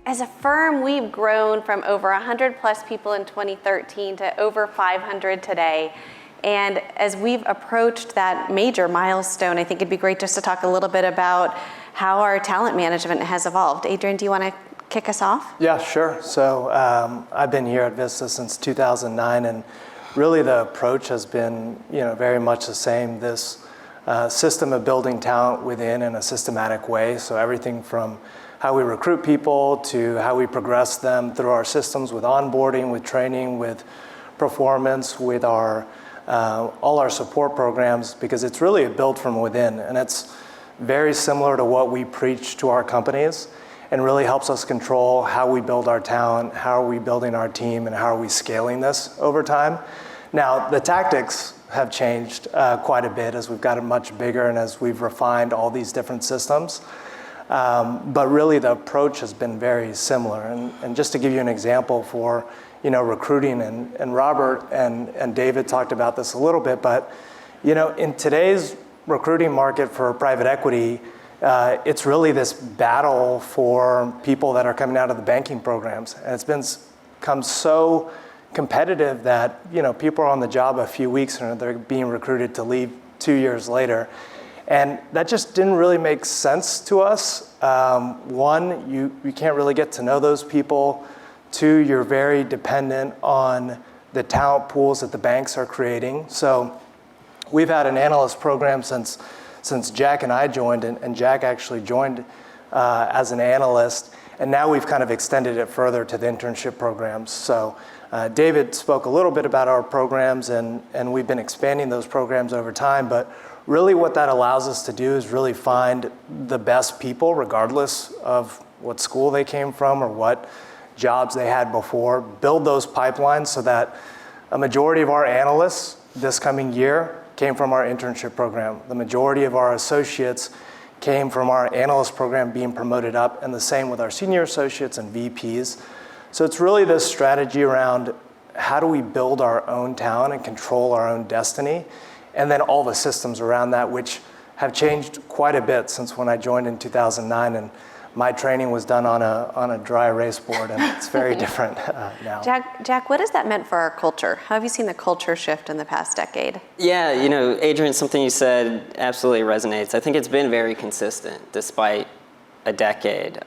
As a firm, we've grown from over 100 plus people in 2013 to over 500 today. And as we've approached that major milestone, I think it'd be great just to talk a little bit about how our talent management has evolved. Adrian, do you want to kick us off? Yeah, sure. So I've been here at Vista since 2009, and really the approach has been, very much the same. This system of building talent within in a systematic way. So everything from how we recruit people to how we progress them through our systems with onboarding, with training, with performance, with our all our support programs, because it's really built from within, and it's very similar to what we preach to our companies, and really helps us control how we build our talent, how are we building our team, and how are we scaling this over time. Now, the tactics have changed quite a bit as we've gotten much bigger and as we've refined all these different systems. But really the approach has been very similar. And just to give you an example for, recruiting, and Robert and David talked about this a little bit, but, in today's recruiting market for private equity, it's really this battle for people that are coming out of the banking programs. And it's become so competitive that, people are on the job a few weeks and they're being recruited to leave 2 years later. And that just didn't really make sense to us. One, you can't really get to know those people. Two, you're very dependent on the talent pools that the banks are creating. So we've had an analyst program since Jack and I joined, and Jack actually joined as an analyst, and now we've kind of extended it further to the internship programs. So David spoke a little bit about our programs, and we've been expanding those programs over time, but really what that allows us to do is really find the best people, regardless of what school they came from or what jobs they had before, build those pipelines so that a majority of our analysts this coming year came from our internship program. The majority of our associates came from our analyst program being promoted up, and the same with our senior associates and VPs. So it's really this strategy around how do we build our own talent and control our own destiny, and then all the systems around that, which have changed quite a bit since when I joined in 2009, and my training was done on a dry erase board, and it's very different now. Jack, what has that meant for our culture? How have you seen the culture shift in the past decade? Yeah, Adrian, something you said absolutely resonates. I think it's been very consistent despite a decade.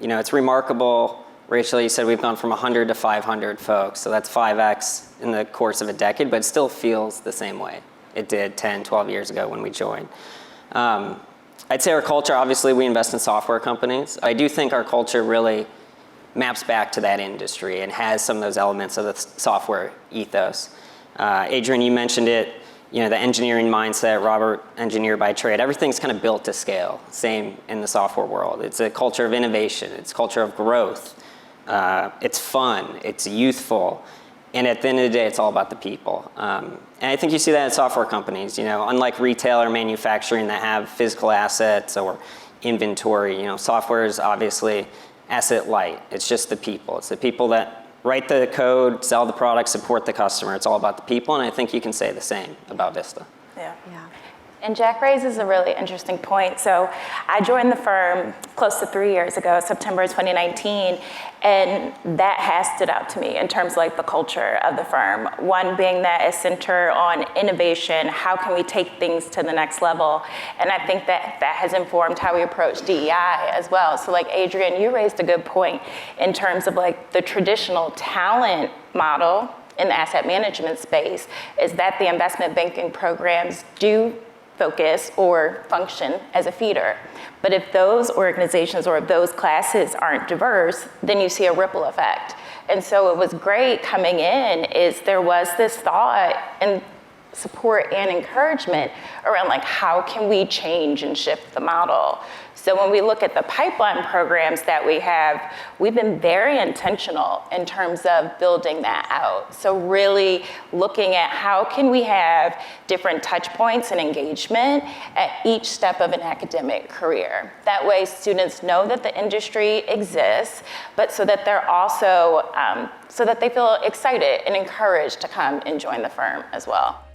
It's remarkable. Rachel, you said we've gone from 100 to 500 folks, so that's 5x in the course of a decade, but it still feels the same way it did 10, 12 years ago when we joined. I'd say our culture, obviously we invest in software companies. I do think our culture really maps back to that industry and has some of those elements of the software ethos. Adrian, you mentioned it, the engineering mindset, Robert, engineer by trade, everything's kind of built to scale. Same in the software world. It's a culture of innovation, it's a culture of growth. It's fun, it's youthful, and at the end of the day, it's all about the people. And I think you see that in software companies, unlike retail or manufacturing that have physical assets or inventory, software is obviously asset light. It's just the people. It's the people that write the code, sell the product, support the customer. It's all about the people, and I think you can say the same about Vista. Yeah. And Jack raises a really interesting point. So I joined the firm close to 3 years ago, September 2019, and that has stood out to me in terms of the culture of the firm. One being that it's centered on innovation, how can we take things to the next level? And I think that has informed how we approach DEI as well. So Adrian, you raised a good point in terms of the traditional talent model in the asset management space is that the investment banking programs do focus or function as a feeder. But if those organizations or if those classes aren't diverse, then you see a ripple effect. And so it was great coming in is there was this thought and support and encouragement around how can we change and shift the model. So when we look at the pipeline programs that we have, we've been very intentional in terms of building that out. So really looking at how can we have different touch points and engagement at each step of an academic career. That way students know that the industry exists, but so that they're also, so that they feel excited and encouraged to come and join the firm as well.